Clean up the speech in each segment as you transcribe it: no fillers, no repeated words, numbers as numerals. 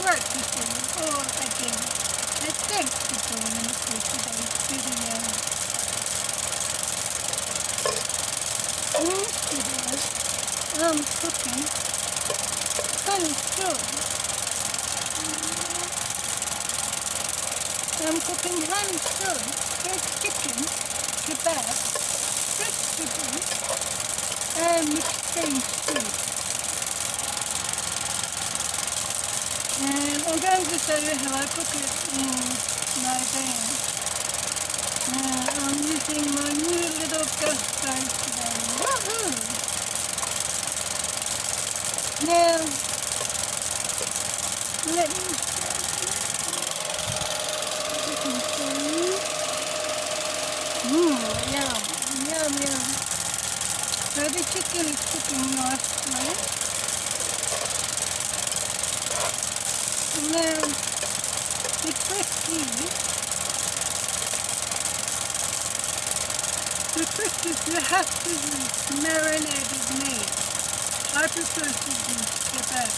throat before, or again. And thanks for joining us for today's video. In this video, I'm cooking honey-soy. I'm cooking honey-soy, fresh chicken, kebab, vegetables, and mixed bean soup. And I'm going to show you how I cook it in my van. I'm using my new little gas stove today. Woohoo! Now, let me show you can see. Yum, yum, yum. So the chicken is cooking nicely. Now, the trick is you have to use marinated meat. I prefer to use kebab.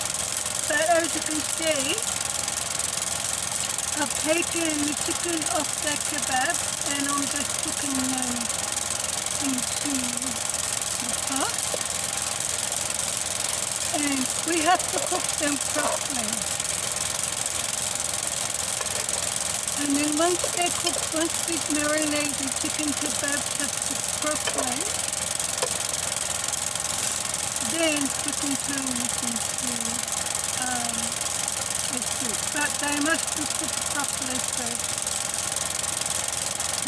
But as you can see, I've taken the chicken off the kebab and I'm just cooking them into the pot. And we have to cook them properly. And then once they're cooked, once these marinated chicken kebabs have cooked properly, then we can turn this into a soup. But they must be cooked properly first.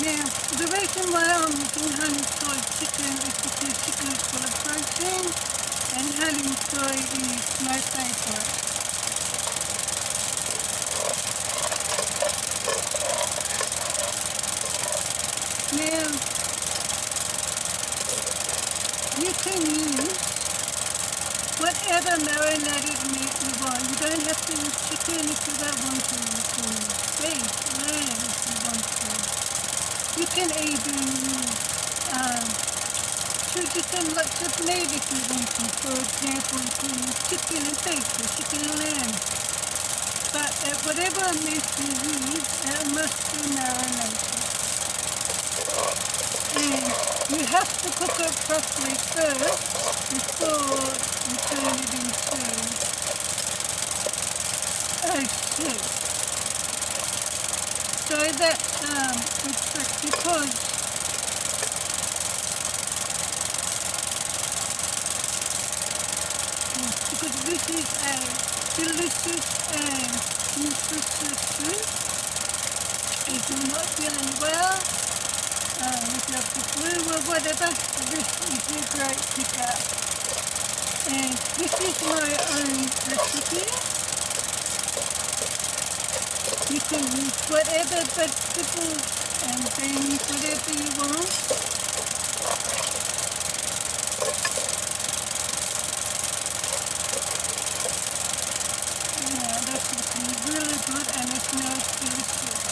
Now, the reason why I'm using honey-soy chicken is because chicken is full of protein and honey-soy is my favourite. Now, you can use whatever marinated meat you want. You don't have to use chicken if you don't want to. You can use beef, lamb if you want to. You can even use choose different lots of meat if you want to. For example, you can use chicken and beef or chicken and lamb. But whatever meat you use, it must be marinated. And you have to cook it properly first before you turn it into a soup. So that's the trick, because this is a delicious and nutritious soup. If you're not feeling well, if you have the flu or whatever, this is a great pickup. And this is my own recipe. You can use whatever vegetables and beans, whatever you want. Yeah, that's looking really good and it smells delicious.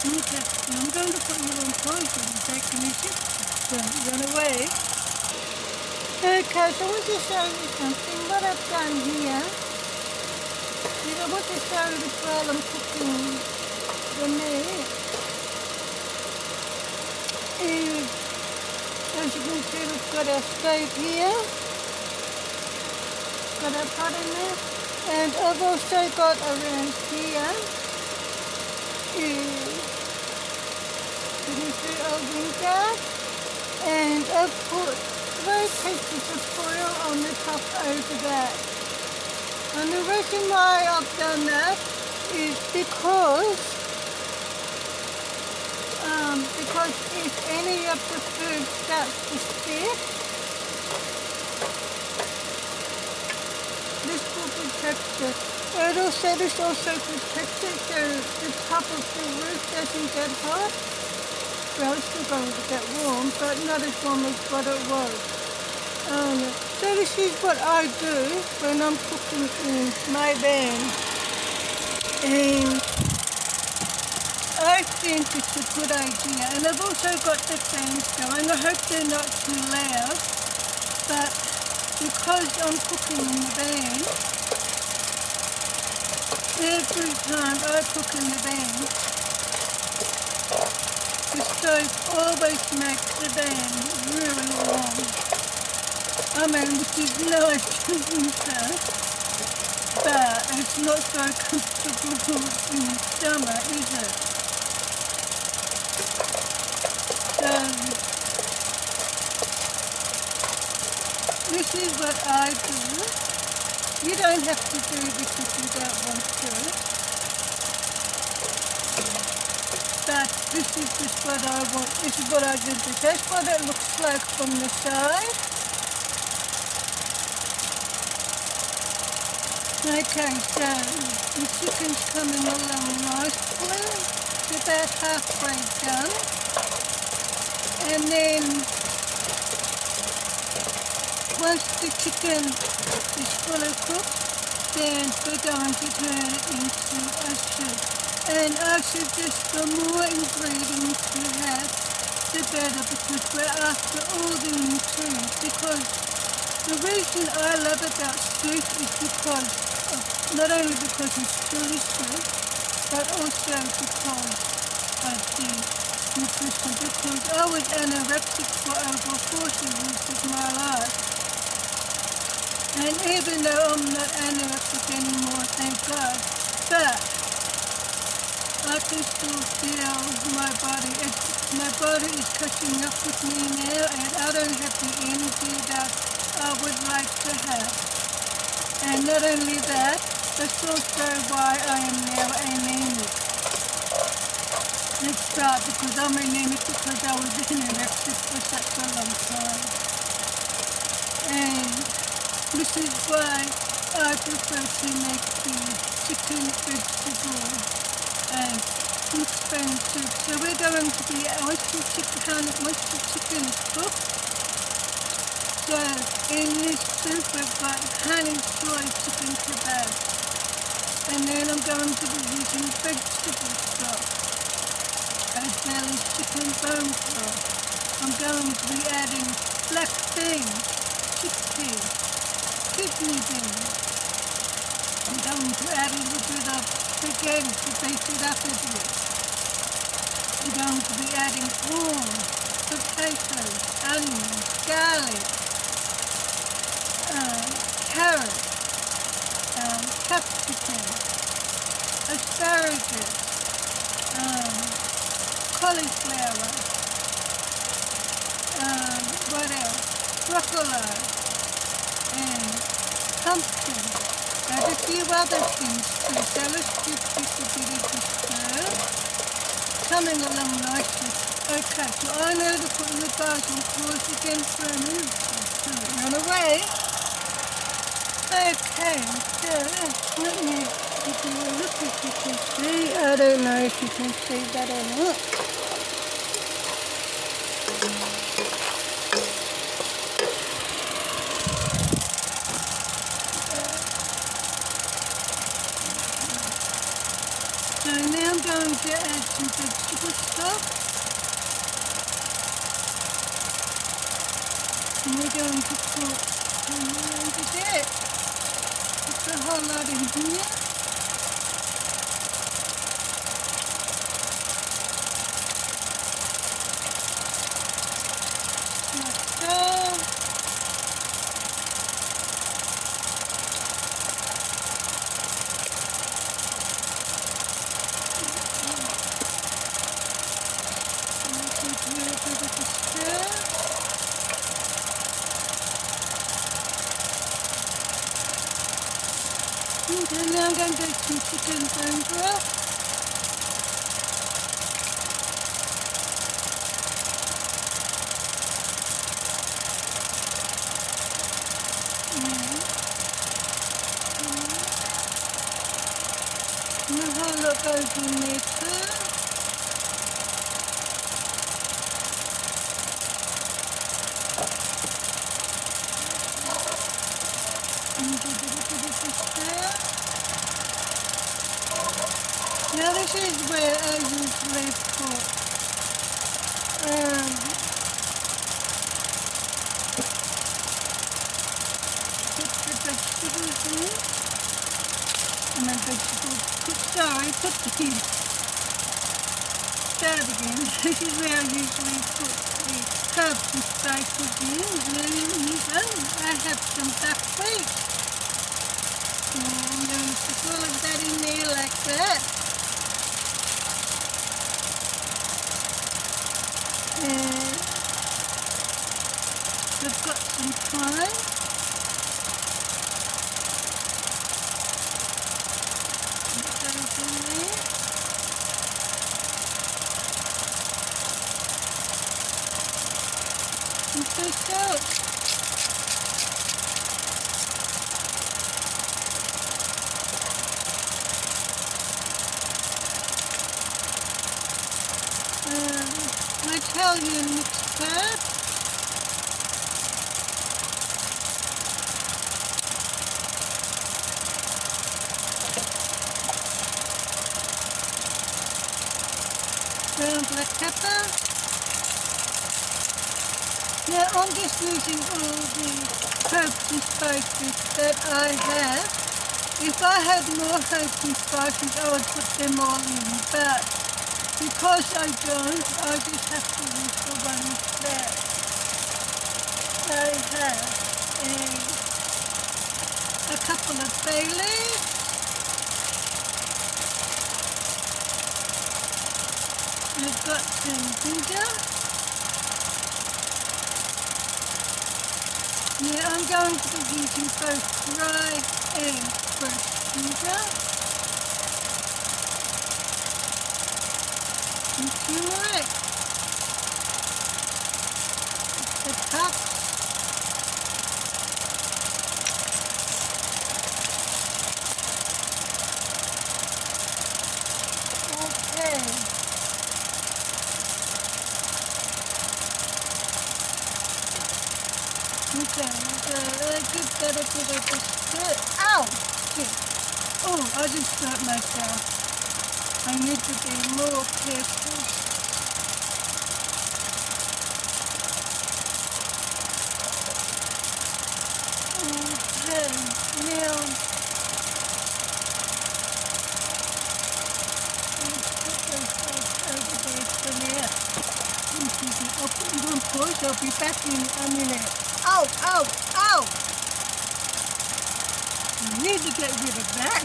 Okay, I'm going to put you on pause and take any chips. Don't run away. Okay, so I want to show you something. What I've done here is I want to show you this while I'm cooking the meat. Is, as you can see, we've got our stove here. Got our pot in there. And I've also got around here is vinegar, and I've put 3 pieces of foil on the top over that. And the reason why I've done that is because if any of the food starts to stick, this will protect it. This also protects it so the top of the roof doesn't get hot. Well, it's still going to get warm, but not as warm as what it was. So this is what I do when I'm cooking in my van. And I think it's a good idea. And I've also got the fans going. I hope they're not too loud. But because I'm cooking in the van, Every time I cook in the van, the stove always makes the van really warm. I mean, which is nice in winter, but it's not so comfortable in summer, is it? So, this is what I do. You don't have to do this if you don't want to. But this is just what I want. This is what I did. That's what it looks like from the side. Okay, so the chicken's coming along nicely. It's about halfway done. And then once the chicken is fully cooked, then we're going to turn it into a soup. And I suggest the more ingredients you have, the better, because we're after all the nutrients. Because the reason I love about soup is because not only because it's delicious, but also because of the nutrition. Because I was anorexic for over 40 years of my life. And even though I'm not anorexic anymore, thank God, but I can still feel my body. My body is catching up with me now, and I don't have the energy that I would like to have. And not only that, that's also why I am now anemic. That's right, because I'm anemic because I was anorexic for such a long time. And this is why I prefer to make the chicken vegetable and mixed bone soup. So we're going to be, once the chicken is cooked, so in this soup we've got honey-soy chicken kebab. And then I'm going to be using vegetable stock, as well as chicken bone broth. I'm going to be adding black beans, chickpeas, kidney beans. I'm going to add a little bit of spaghetti to bake it up a bit. I'm going to be adding corn, potatoes, onions, garlic, carrots, capsicum, asparagus, cauliflower, what else? Broccoli, and pumpkin. And a few other things too. So let's give this a bit of a stir. Coming along nicely. Okay, so I know to put you guys on pause again for a minute. Run away. Okay, so let me give you a look if you can see. I don't know if you can see that or not. So now I'm going to add some vegetable stock. And we're going to put around a bit. Put a whole lot in here. Like so. Okay, now I'm going to do some chicken bone broth. And a whole lot goes in there too. And give it a bit of a stir. Now this is where I usually put the vegetables in. and then vegetables. Sorry, put the start again. This is where I usually put the herbs and spices in. I have some buckwheat. I'm going to put all of that in there like that. And I've got some thyme. Put those in there. And some salt. Italian mixed herb. Brown black pepper. Now I'm just using all the herbs and spices that I have. If I had more herbs and spices I would put them all in, but because I don't, I just have to use the ones that I have. A couple of bay leaves. I've got some ginger. Yeah, I'm going to be using both dry and fresh ginger. And turmeric. The cups. Okay. Okay, give that a bit of a stir. Ow! Shit. Oh, I just hurt myself. I need to be more careful. Okay, now let's put those over there for now. I'll put you on pause. I'll be back in a minute. Ow! Ow! Ow! I need to get rid of that.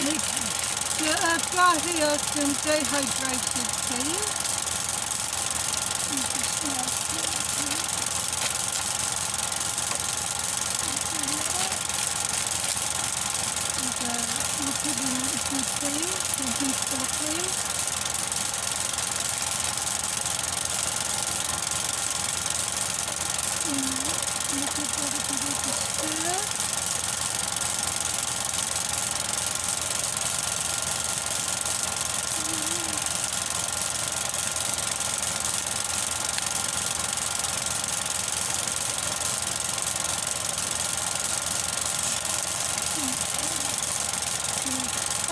Okay. So I've got here some dehydrated tea. We'll put in some tea, some peaceful tea. Look at that a bit of a stir.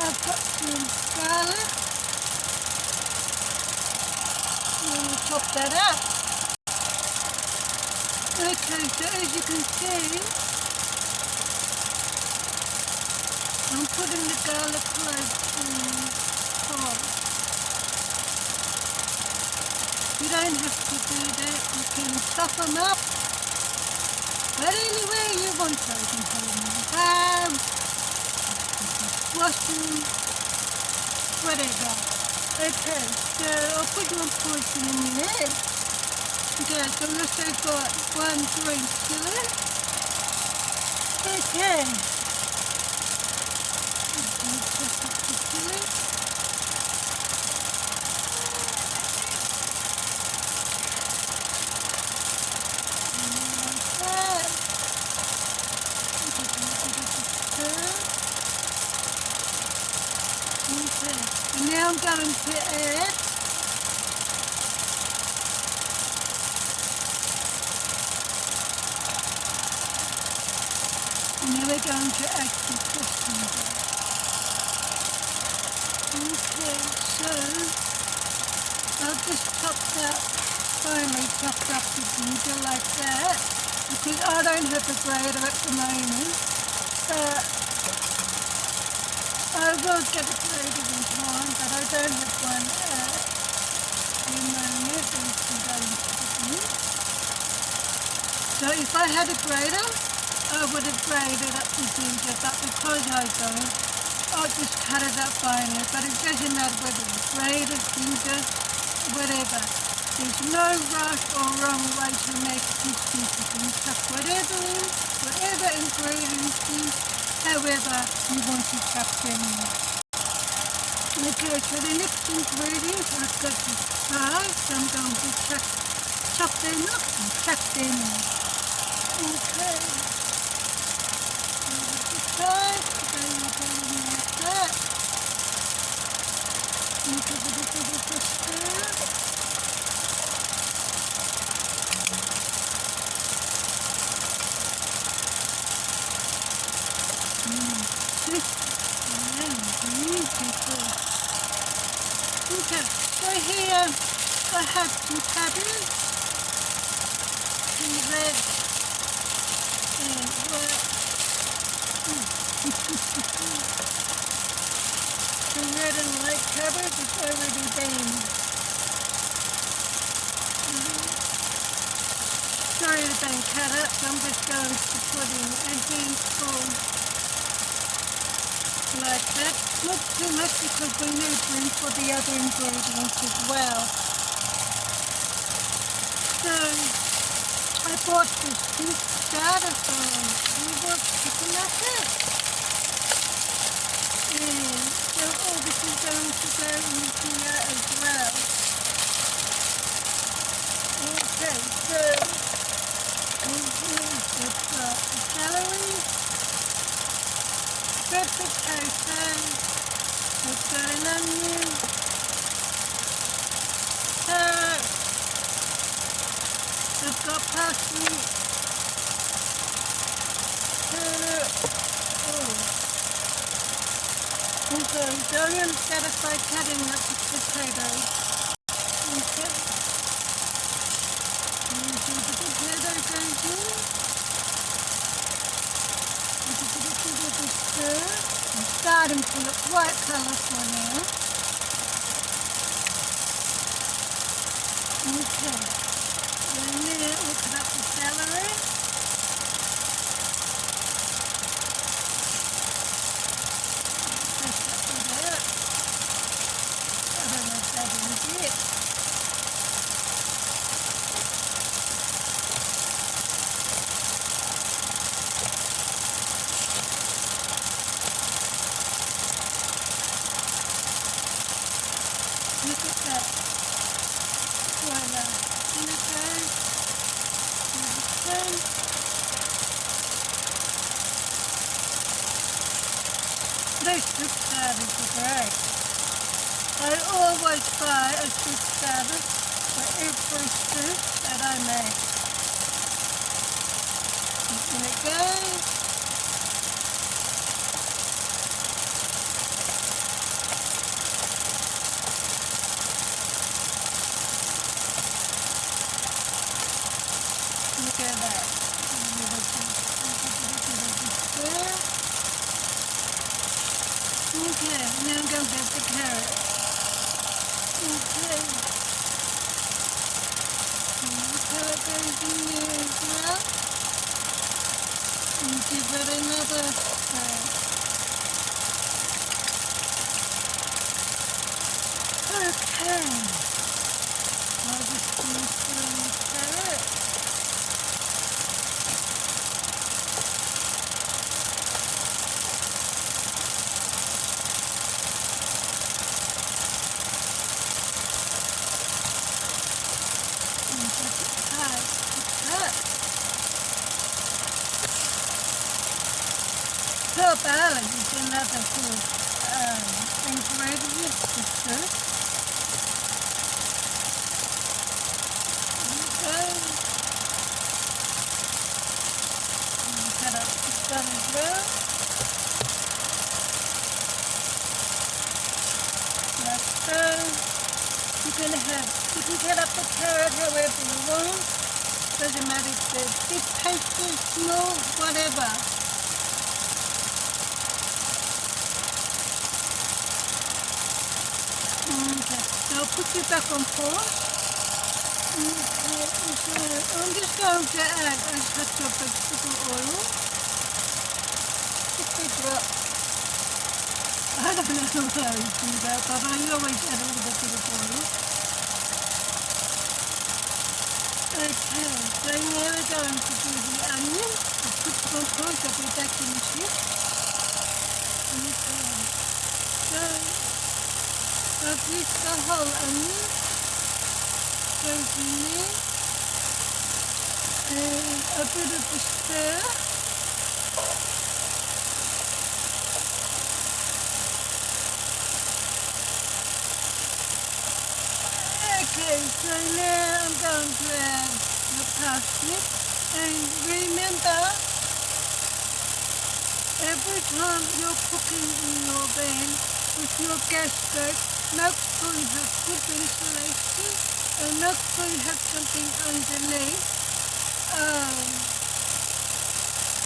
I've got some garlic. We'll chop that up. Okay, so as you can see, I'm putting the garlic cloves in pot. You don't have to do that. You can chop them up, but anywhere you want to. You can put them in the ham, squash them, whatever. Okay, so I'll put you on pause in a minute. Okay, so I've also got one green chili. Okay. Chop up the chili. Like that. Give it a bit of a stir. Okay, and now I'm going to add and now we're going to add some dressing. Okay, so I've just finally chopped up the ginger like that, because I don't have a grater at the moment. I will get it grated in time, but I don't have one at the moment. So if I had a grater, I would have grated up the ginger, but because I don't, I'll just cut it up finely. But it doesn't matter whether it's grated, ginger, whatever. There's no right or wrong way to make this dish. You can chuck whatever ingredients in, however you want to chuck them in. Okay, so the next ingredient I've got to fry, so I'm going to chop them up and chuck them in. Okay. Side, then you go in like that. You give it a bit of a stir. Beautiful. Okay, so here I have some cabbage, some red and white, some red and white cabbage is already been. Sorry it's been cut up, so I'm just going to put in a handful. Like that, not too much because we need room for the other ingredients as well. So I bought this fish starter from chicken nuggets. And so all this is going to go in here as well. Okay, so in here we've got the celery, red potato, we've got an onion, carrot, I've got parsley, carrot, okay, so I'm going to start off by cutting up the potatoes. Okay, and so the potato goes in. It's starting to look quite colourful now. Okay, and then we'll cut up the celery. Press that bit out. I don't know if that is it. Look at that. Voila. Here it goes. Those soup starters are great. I always buy a soup starter for every soup that I make. And it goes. Look at that. Okay, now I'm going to get the carrot. Okay. And the carrot goes in there as well. And give it another stir. Okay. I'll just finish doing the carrot. Pearl barley is another good ingredient for soup. Okay. And cut up the sun as well. Like so. You can cut up the carrot however you want. Doesn't matter if they're big pieces, small, whatever. I'll put you back on pause. Okay, I'm just going to add a touch of vegetable oil. Just a drop. I don't know how you do that, but I always add a little bit of oil. Okay, so now we're going to do the onion. I'll put them on pause, I'll be back in a sec. Okay, so I've used the whole onion. Goes in there. And a bit of the stir. Okay, so now I'm going to add the parsnip. And remember, every time you're cooking in your van with your gas stove, make sure you have good ventilation and make sure you have something underneath,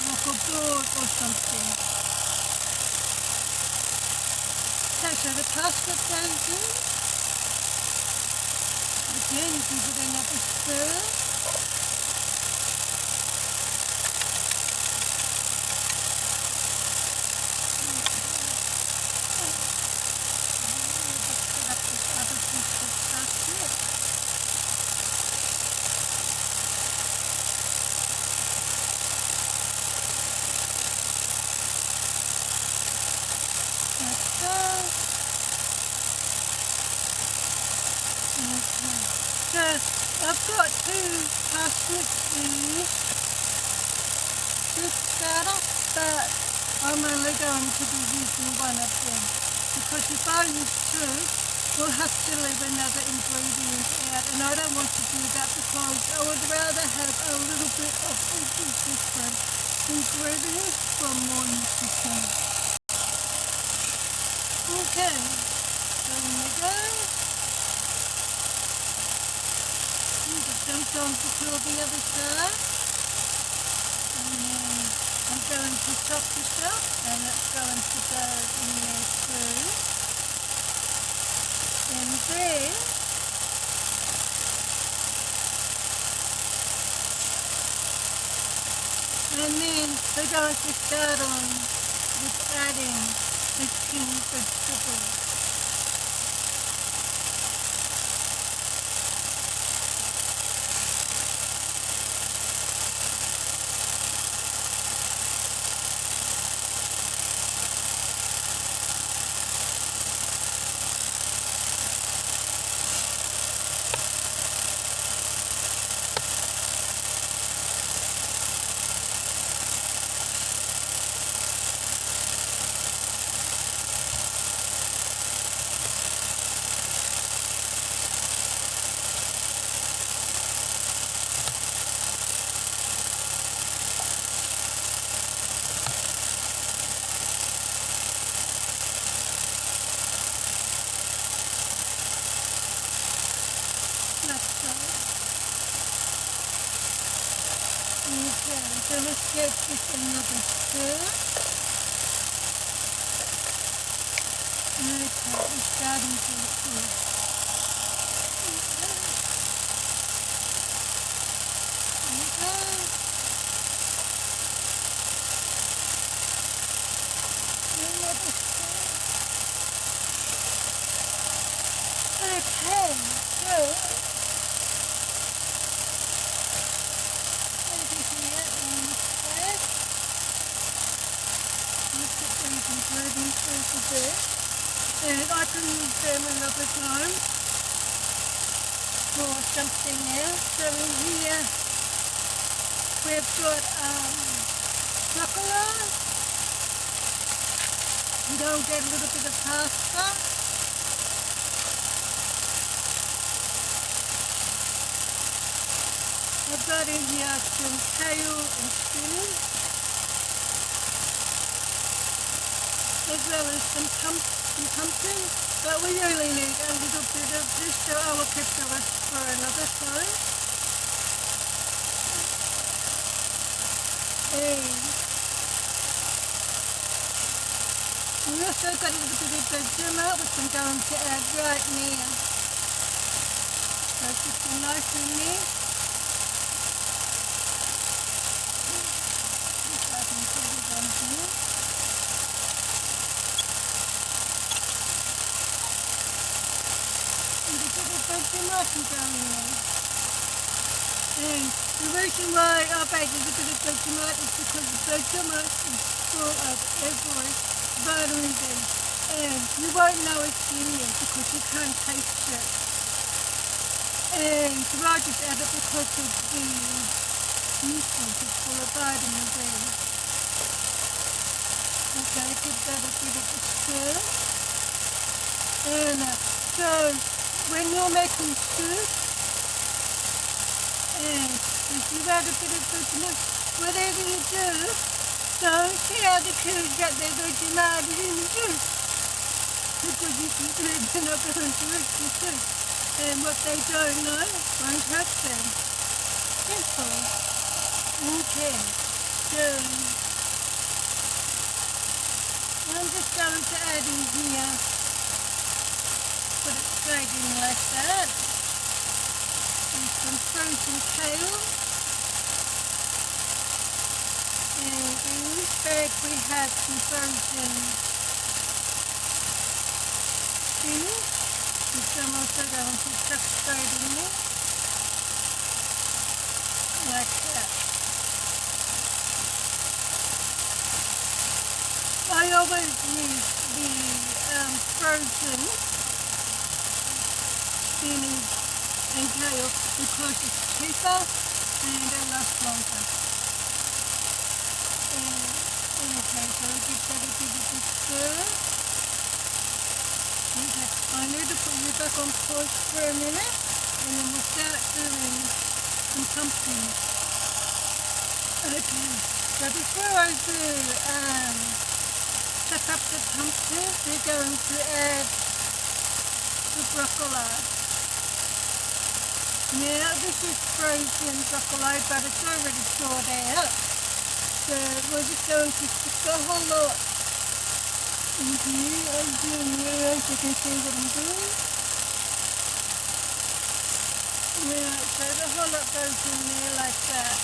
like a board or something. Okay, so the parsnip goes in. Again, give it another stir. So I've got two parsnips here, this starter, but I'm only going to be using one of them because if I use two, we'll have to leave another ingredient out, and I don't want to do that because I would rather have a little bit of each different ingredients for more nutrition. Okay, there we go. Jump on to kill the other side, and then I'm going to top this up, and it's going to go in there too. And then we're going to start on with adding the canned vegetables. Okay, so let's get this another stir. Okay, it's starting to look good. Okay, so and I can use them another time for something else. So in here we've got chocolate. And I'll get a little bit of pasta. I've got in here some kale and spinach, as well as some pumpkin, but we only need a little bit of this, so I will keep the rest for another time. And we also got a little bit of the jimmer, which I'm going to add right now. put the knife in there. If I can put it on here. And a bit of Vegemite down there. And the reason why I bake with a bit of Vegemite is because the Vegemite is full of every vitamin. And you won't know it's in there because you can't taste it. And so I just add it because of the nutrients, it's full of vitamin D. Okay, give that a bit of a stir. And so when you're making soup, and if you add a bit of Vegemite, whatever you do, don't see how the kids get their Vegemite in the juice. Because you can do it, they're not going to eat the soup. And what they don't know won't hurt them. Simple. Okay. So I'm just going to add in here, put it straight in like that. And some frozen kale. And in this bag we have some frozen spinach. Which I'm also going to chuck straight in there. Like that. I always use the frozen spinach and kale because it's cheaper and it lasts longer. Okay, so I'll give that a bit of a stir. Okay, I need to put you back on pause for a minute and then we'll start doing some pumpkins. Okay, so before I do chop up the pumpkins, we're going to add the broccoli. Now this is frozen broccoli but it's already thawed out. So we're just going to stick the whole lot in here. I'm doing here so you can see what I'm doing. Yeah, so the whole lot goes in there like that.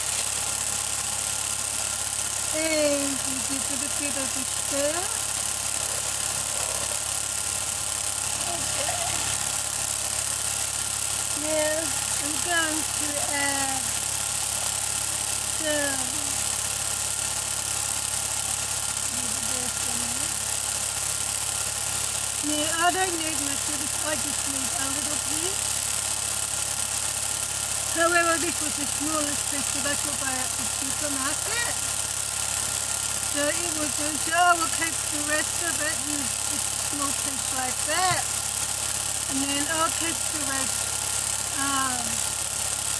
And we give it a bit of a stir. Okay. Now I'm going to add some I don't need much of this, I just need a little bit. However, this was the smallest piece that I could buy at the supermarket. So it will do, so I will keep the rest of it, use just a small piece like that. And then I'll keep the rest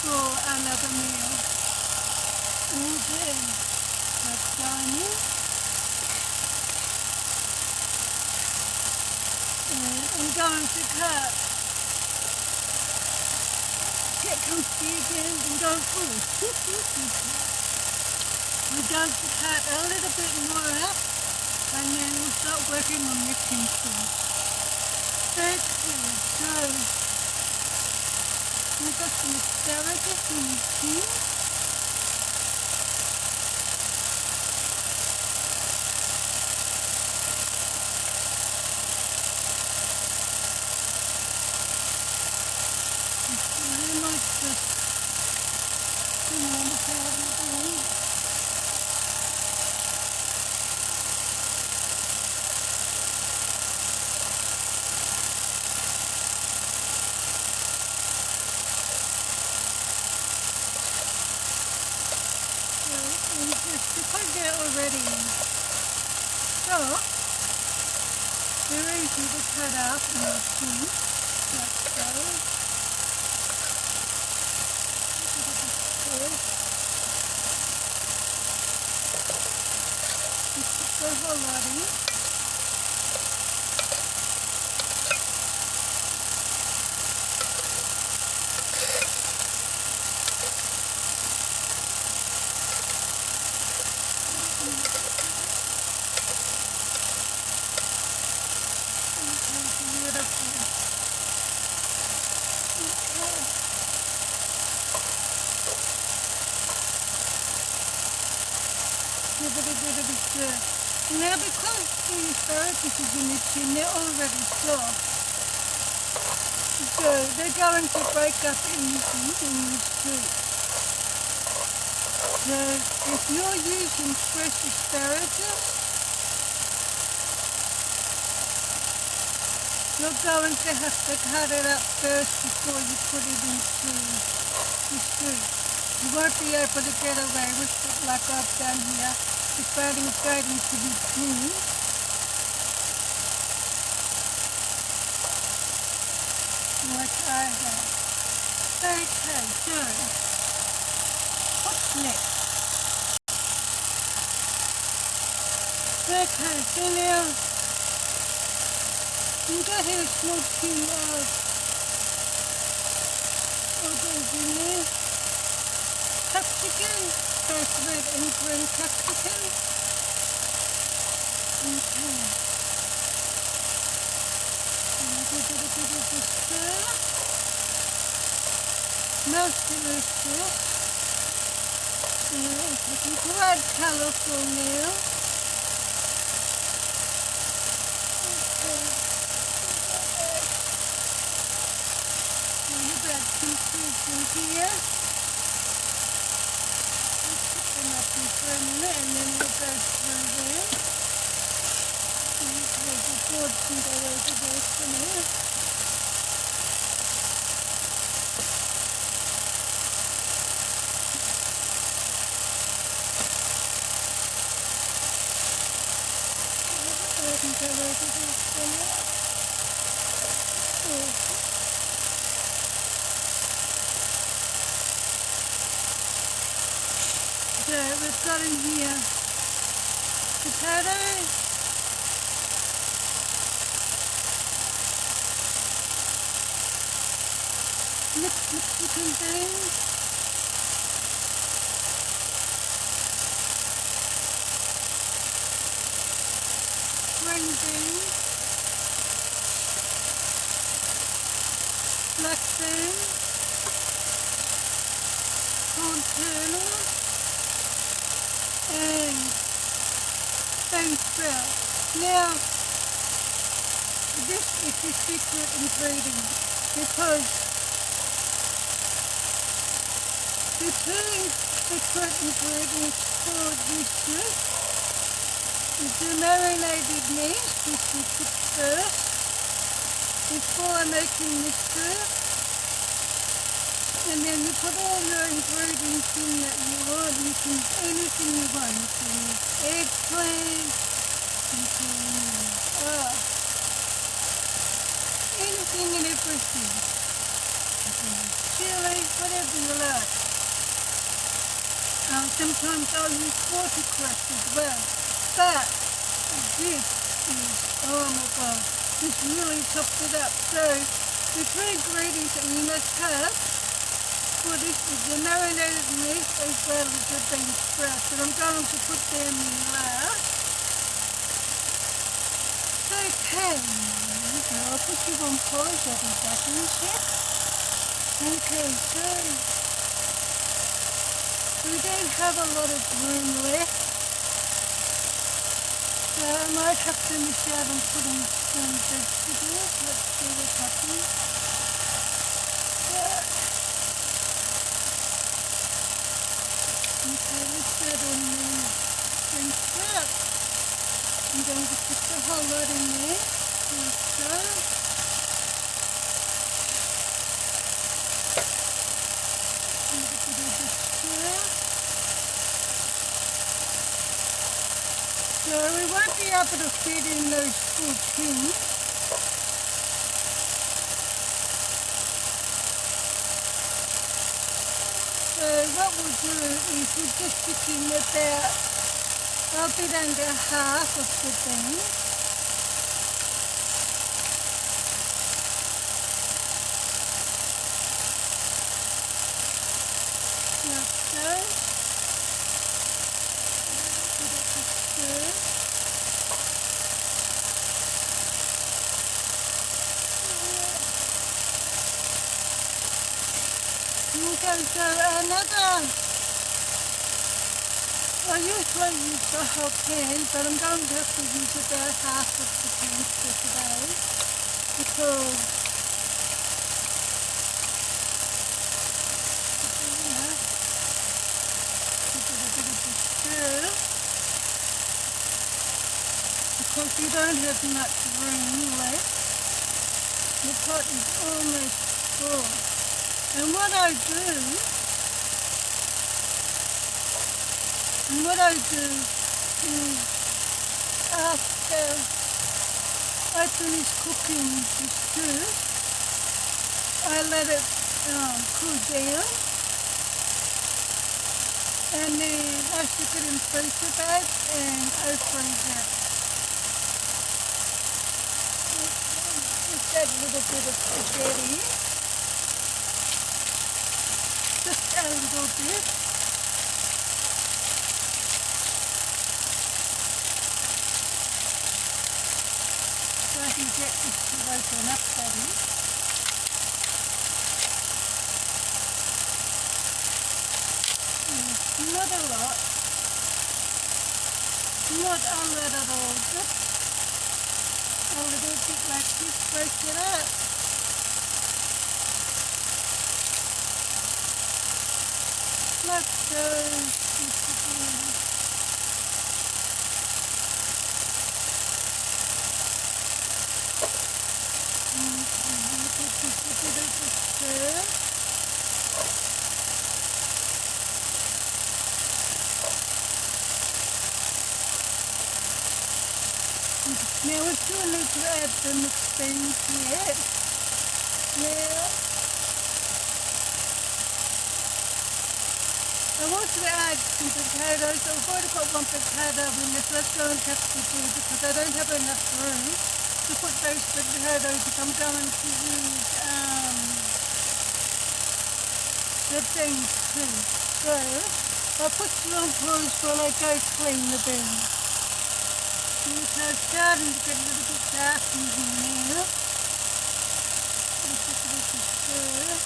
for another meal. Okay, that's going in. I'm going to cut. Get comfy again and go full. I'm going to cut a little bit more up and then we'll start working on mixing sauce. Okay, so we've got some asparagus in here. Already chopped, they're easy to cut up in the tin, like so. Just put the whole lot in. Beautiful. Okay. give it a bit of a stir. Now because the asparagus is in the tin, they're already soft. So they're going to break up easy in the soup. So if you're using fresh asparagus, you're going to have to cut it up first before you put it into the soup. You won't be able to get away with it like I've done here. It's going to be clean. What I have. Okay, so what's next? Okay, so now you got here a small tin of those in there. Capsicum, both red and green capsicum. Okay. And a bit of a stir. Most delicious. It's looking quite colourful now. We've got some fruits in here. Let's put them up here for a minute and then we'll go through them. The board can go over there for now. I can go over there for now. So we've got in here potatoes, mixed Mexican beans, green beans, black beans, corn kernels, and bean sprouts. Now, this is the secret ingredient because the two secret ingredients for this soup is the marinated meat, which we cook first before making the soup. And then you put all your ingredients in that you want. You can use anything you want. You can use eggplant, you can use anything and everything. You can use chili, whatever you like. Sometimes I'll use watercress as well. But this is, oh my god, this really tops it up. So the three ingredients that you must have for this is the marinated meat as well as the bean sprouts, but I'm going to put them in last. Okay, so I'll put you on pause, I'll be back in a sec. Okay, so we don't have a lot of room left, so I might have to miss out on putting some vegetables. Let's see what happens. Okay, let's put in the green sprouts. I'm going to put the whole lot in there, like so. And a bit of the stir. So we won't be able to fit in those full tins. So what we'll do is we'll just stick in about a bit under half of the beans. Like so. Put it to stir. Okay, so another I usually use the whole pan, but I'm going to have to use about half of the pan for today because because you don't have much room left. The pot is almost full. And what I do is after I finish cooking the stew, I let it cool down, and then I stick it in freezer bag and I freeze it. Just add a little bit of spaghetti, just a little bit. So I can get this to open up, that is. Not a lot. Not a lot at all. Just a little bit like this. Break it up. Like so. Now we still need to add the mixed beans yet. Now I want to add some potatoes. I've already got one potato in this, so that's going to have to do because I don't have enough room to put those potatoes if I'm going to use the beans too. So I'll put some on pause while I go clean the beans. So it's starting to get a little bit dark in here now. Just a little stir.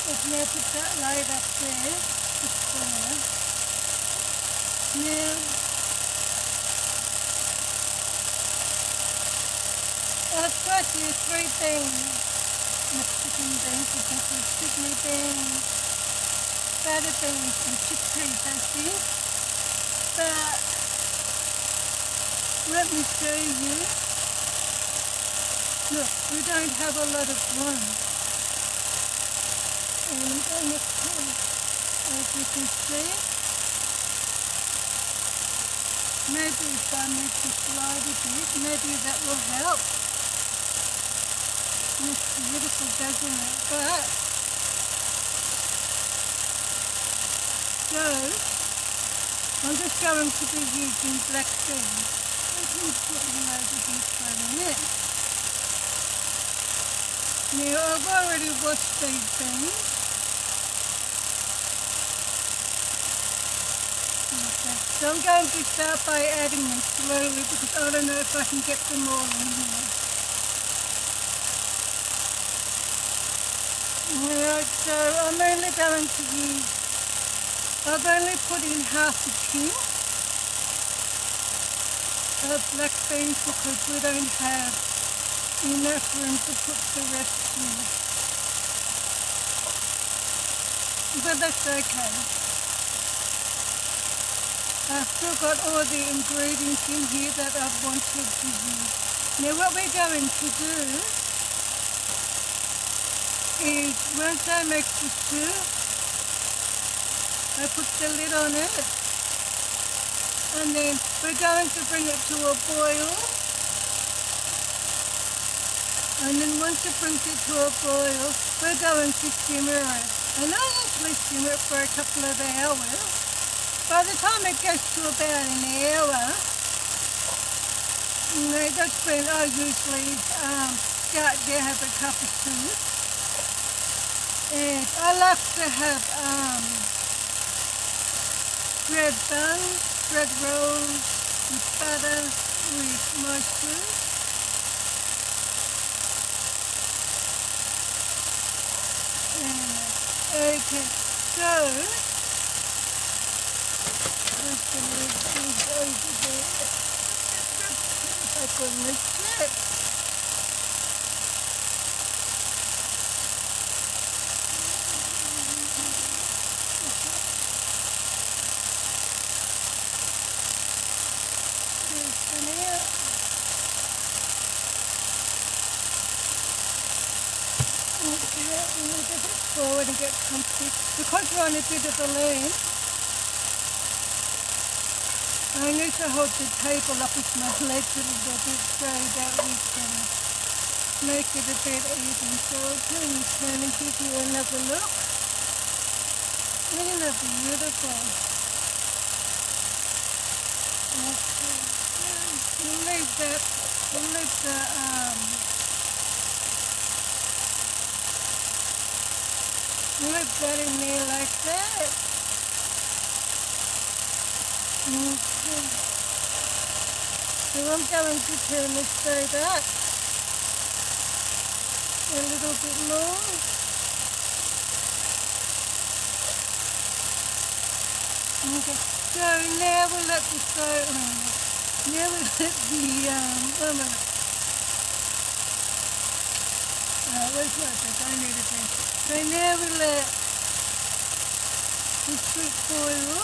I've now put that light up there, just there. Now, I've got here 3 beans, Mexican beans, you can see kidney beans, butter beans and chickpeas, I think. But let me show you. Look, we don't have a lot of room. And I'm going to put, as you can see, maybe if I move the slide a bit, maybe that will help. It's beautiful, doesn't it? But so I'm just going to be using black beans. Let me put them over here for a minute. Now I've already washed these beans. Okay. So I'm going to start by adding them slowly because I don't know if I can get them all in here. Alright, so I'm only going to use, I've only put in half a tin of black beans because we don't have enough room to put the rest in. But that's okay. I've still got all the ingredients in here that I've wanted to use. Now what we're going to do is once I make the stew, I put the lid on it, and then we're going to bring it to a boil, and then once it brings it to a boil, we're going to simmer it. And I usually simmer it for a couple of hours. By the time it gets to about an hour, that's when I usually start to have a cup of soup. And I love to have bread buns, bread rolls with butter with my soup. Okay, so where's the lid is over there. If I can reach it. Forward and get comfy. Because we're on a bit of a lane, I need to hold the table up with my legs a little bit so that we can make it a bit even. So I'll turn this around and give you another look. Isn't that beautiful? Okay. We'll leave that, we'll leave that in there like that. Okay. So I'm going to turn this straight up a little bit more. Okay. So now we'll let the now we'll let the where's my drink? I need a drink. So now we'll let the soup boil,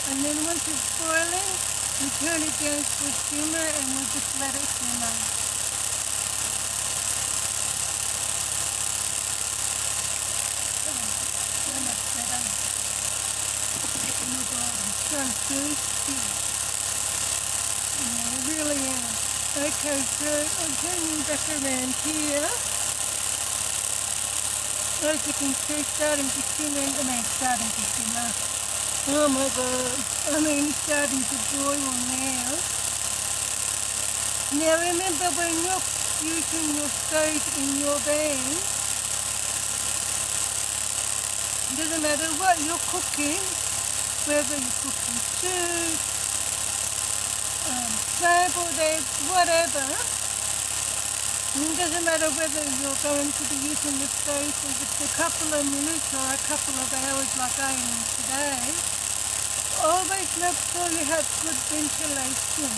and then once it's boiling, we turn it down to a simmer and we'll just let it simmer. So much better. Oh my God, it's so thirsty. Yeah, it really is. Okay, so I'm turning back around here. As you can see, starting to simmer. Oh my God, it's starting to boil now. Now remember, when you're using your stove in your van, it doesn't matter what you're cooking, whether you're cooking soup, scrambled eggs, whatever. It doesn't matter whether you're going to be using the stove for just a couple of minutes or a couple of hours like I am today. Always make sure you have good ventilation.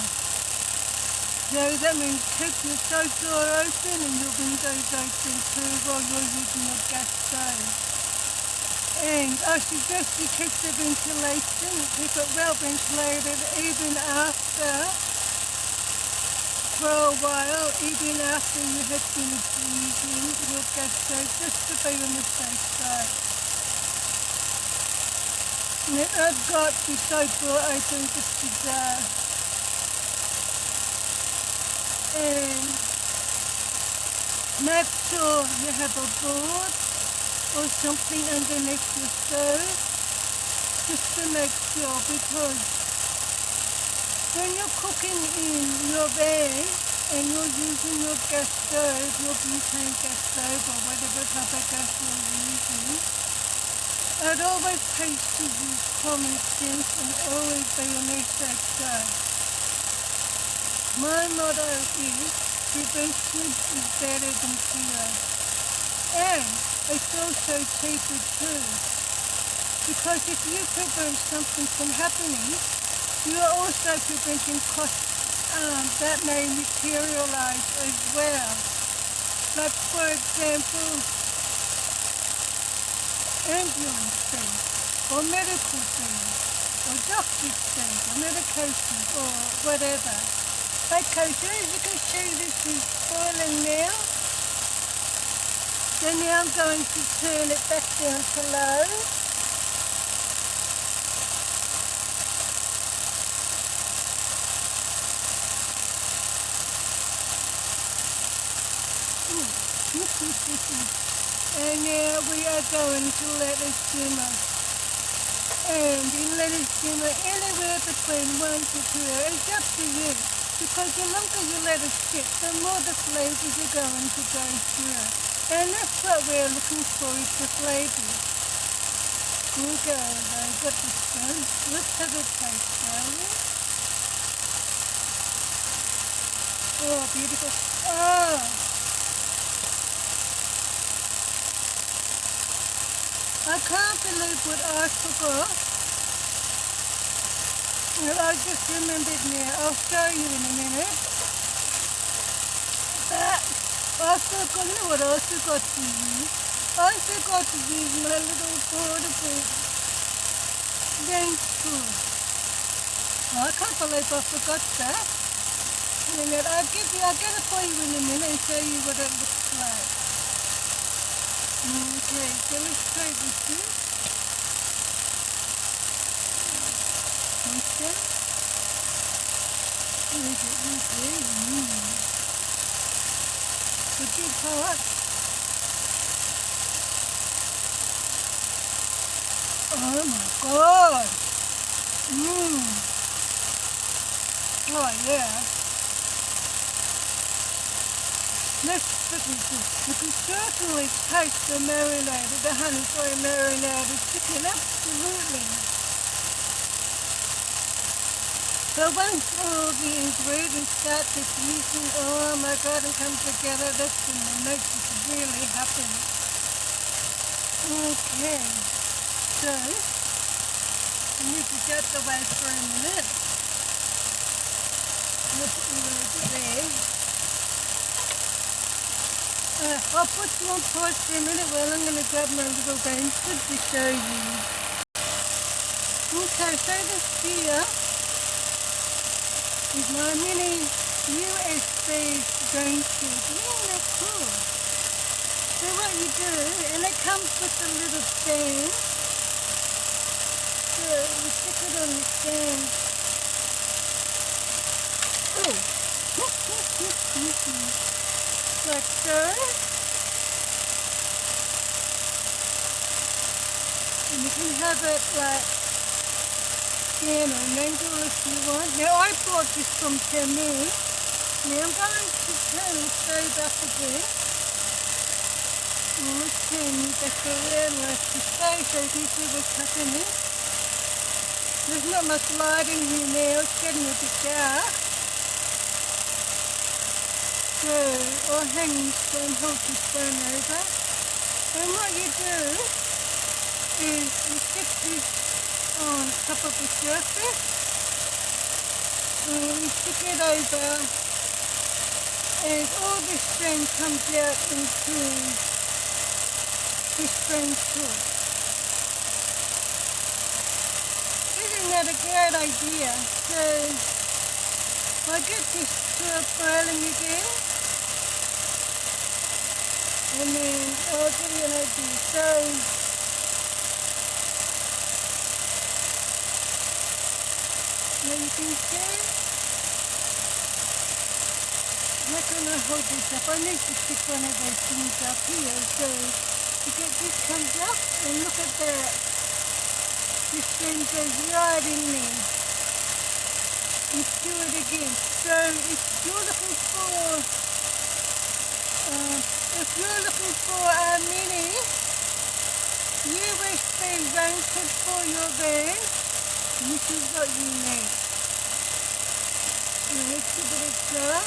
So that means keep your stove door open and your windows open too while you're using your gas stove. And I suggest you keep the ventilation, keep it well ventilated even after, for a while, even after you have finished using your gas stove, just to be on the safe side. Now I've got the stove door open just a and make sure you have a board or something underneath your stove, just to make sure, because when you're cooking in your van and you're using your gas stove, your butane gas stove or whatever type of gas you're using, I'd always pays to use common sense and always be on the safe side. My motto is prevention is better than cure. And it's also cheaper too. Because if you prevent something from happening, you are also preventing costs that may materialise as well. Like, for example, ambulance fees, or medical fees, or doctor's fees, or medication, or whatever. Okay, so as you can see, this is boiling now. So now I'm going to turn it back down to low. And now we are going to let it simmer. And you let it simmer anywhere between 1 to 2 hours. It's up to you. Because the longer you let it sit, the more the flavours are going to go through. And that's what we're looking for, is the flavours. Okay, I've got this one. Let's have a taste, shall we? Oh, beautiful. Oh! I can't believe what I forgot. Well, I just remembered now. I'll show you in a minute. But I forgot, you know what I forgot to use? I forgot to use my little portable range tool. I can't believe I forgot that. In a minute, I'll get it for you in a minute and show you what it looks like. Okay, so let's try this here. Okay. Look at this here. It's a bit hot. Oh my god. Oh yeah. Let's put this in. You can certainly taste the marinated, the honey-soy marinated chicken, absolutely. So once all the ingredients start diffusing, oh my god, and come together, that's when it makes it really happen. Okay, so I need to get the way for a minute. Look at the way there. I'll put you on pause for a minute while I'm going to grab my little range hood to show you. Okay, so this here is my mini USB range hood. Isn't that cool? So what you do, and it comes with a little stand. So you stick it on the stand. Oh! Like so. And you can have it like skin or mango if you want. Now I bought this from Temu. Now I'm going to turn it straight up again. And let's turn it back around like to say so you can see what's happening. There's not much light in here now, it's getting a bit dark. So I'll hang this and hold this phone over. And what you do is you stick this on top of the surface and you stick it over and all this string comes out into this string too. Isn't that a great idea? So I get this boiling again. And then I'll give you an idea. So now you can see, I'm not going to hold this up. I need to stick one of those things up here. So you get this comes up and look at that. This thing goes right in there. Let's do it again. So if you're looking for a mini USB range hood for your van, this is what you need. And let's give it a try.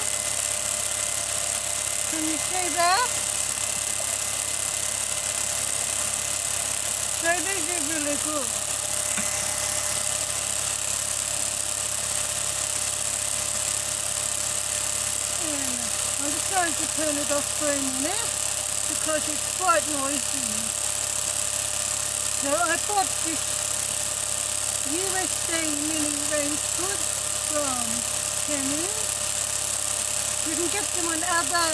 Can you see that? So these are really good. I'm just going to turn it off for a minute because it's quite noisy. So I bought this USB mini range hood from Temu. You can get them on other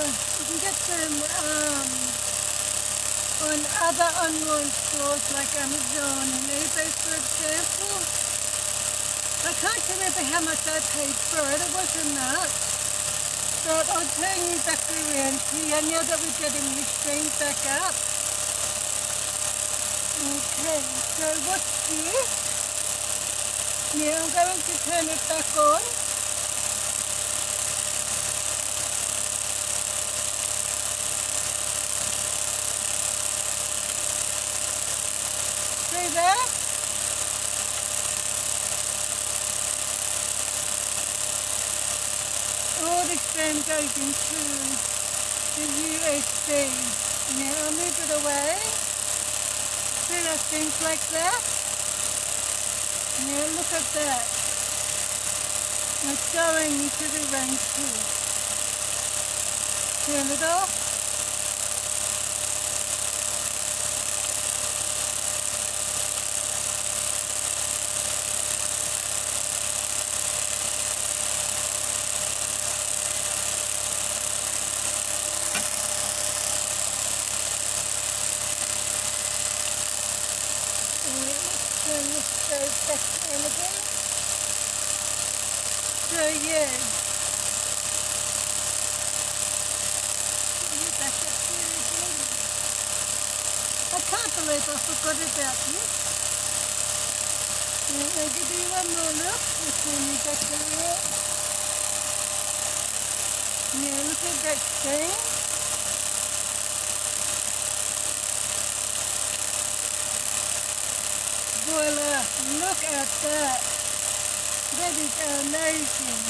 online stores like Amazon and eBay, for example. I can't remember how much I paid for it. It wasn't much. But I'll turn you back around here now that we're getting this screen back up. Okay, so what's this? Now I'm going to turn it back on. See that? All this then goes into the USB. Now I'll move it away. See that things like that? Yeah, look at that. It's going into the range too. Turn it off. Turn this stove back on again. So yeah, you back up here again. I can't believe I forgot about this. I'll give you one more look. I'll turn you back around. Yeah, look at that stain. Voila, look at that. That is amazing.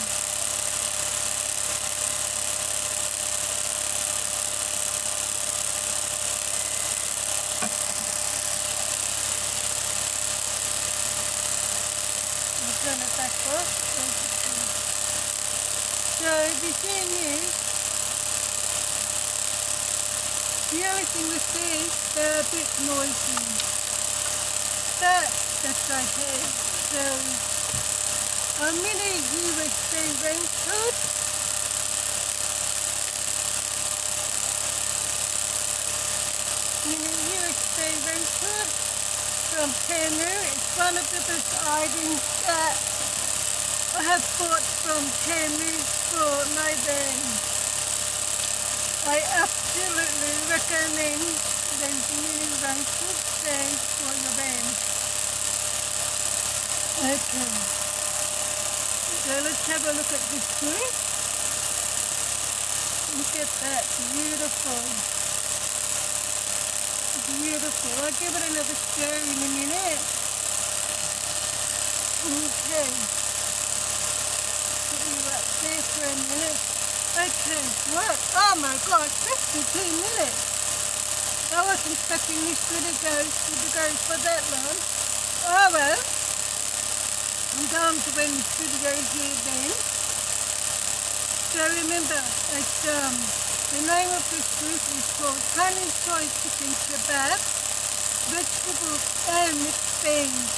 I'll turn it back off. So the thing is, the only thing with these, they're a bit noisy. But that's okay. So I'm in a USB raincoat. In a USB raincoat from Temu. It's one of the best items that I have bought from Temu for my van. I absolutely recommend these mini raincoats for your van. Okay. So let's have a look at this too. Look at that, beautiful. Beautiful. I'll give it another stir in a minute. Okay. Put you up there for a minute. Okay, what? Oh my gosh, 52 minutes. I wasn't expecting this to go for that long. Oh well. I'm going to end the video here then. So remember, it's, the name of this dish is called honey-soy chicken kebab, vegetables and mixed beans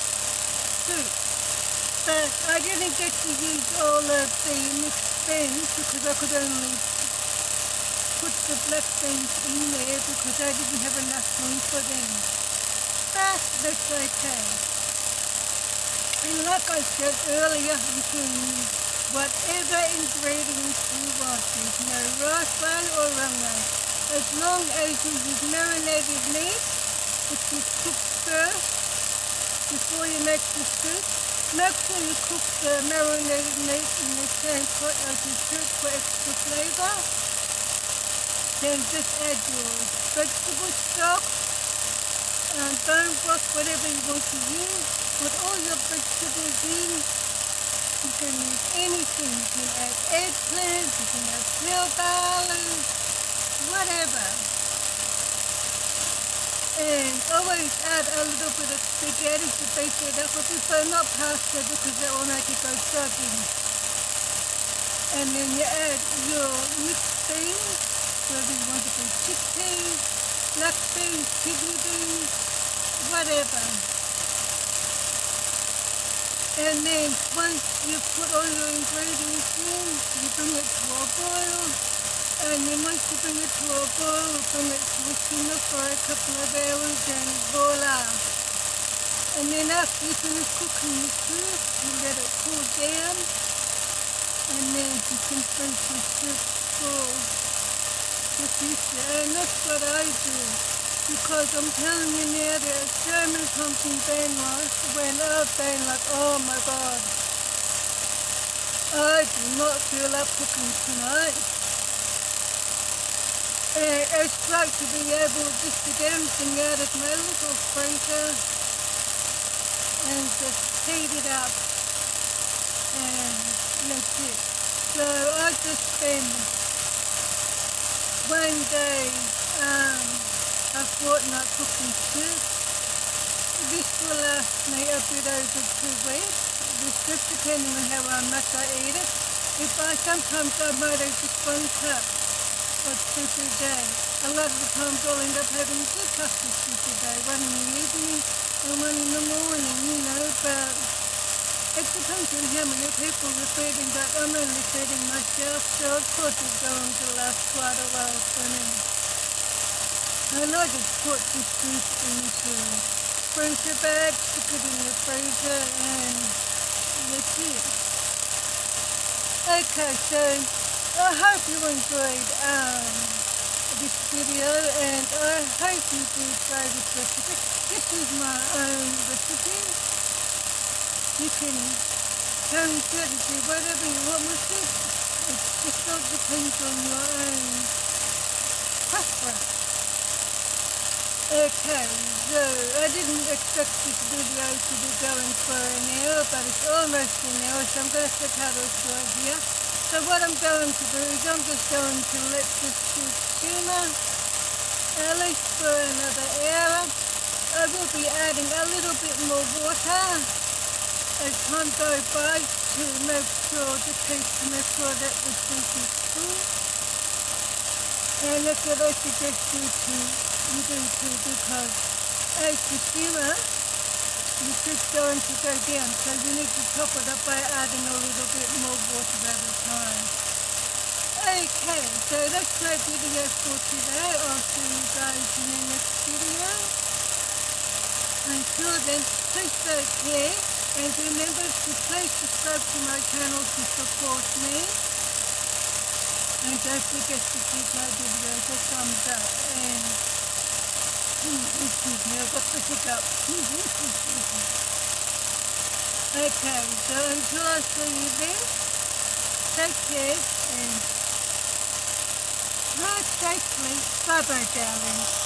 soup. But I didn't get to use all of the mixed beans because I could only put the black beans in there because I didn't have enough room for them. But that's okay. And like I said earlier, you can use whatever ingredients you want. There's no right way or wrong way. As long as you use marinated meat, which is cooked first before you make the soup. Make sure you cook the marinated meat in the same pot as the soup for extra flavour. Then just add your vegetable stock, bone broth, whatever you want to use. Put all your vegetables in. You can use anything. You can add eggplant, you can add peel barley, whatever. And always add a little bit of spaghetti to base it up. I prefer not pasta because that will make it go soggy. And then you add your mixed beans, whether you want to be chickpeas, black beans, kidney beans, whatever. And then once you put all your ingredients in, you bring it to a boil. And then once you bring it to a boil, bring it to a simmer for a couple of hours and voila. And then after you finish cooking the soup, you let it cool down. And then you can finish your soup for the future. And that's what I do. Because I'm telling you now, there are so many times in van life when I've been like, oh my God, I do not feel like cooking tonight. And it's great to be able just to get everything out of my little freezer and just heat it up. And that's it. So I just spend one day, a fortnight cooking soup, This will last me a bit over 2 weeks. This just depending on how much I eat it. Sometimes I might eat just 1 cup of soup a day. A lot of the times I'll end up having 2 cups of soup a day, one in the evening and one in the morning, but it depends on how many people you're feeding, but I'm only feeding myself, so of course it's going to last quite a while for me. And I just put this soup into freezer bags, stick it in the freezer, and that's it. Okay, so I hope you enjoyed this video, and I hope you do try this recipe. This is my own recipe. You can change it and do whatever you want with it. It just all depends on your own preference. Okay, so I didn't expect this video to be going for an hour, but it's almost an hour, so I'm going to have to cut it short here. So what I'm going to do is I'm just going to let this soup simmer at least for another hour. I will be adding a little bit more water as time goes by to make sure that the soup is full. And that's what I suggest you do too, because as you simmer, the soup's going to go down, so you need to top it up by adding a little bit more water at a time. Okay, so that's my video for today. I'll see you guys in the next video. Until then, please take care, and remember to please subscribe to my channel to support me. And don't forget to give my videos a thumbs up. And excuse me, I've got the hiccup. Okay, so until I see you then, take care and ride safely. Bye bye, darling.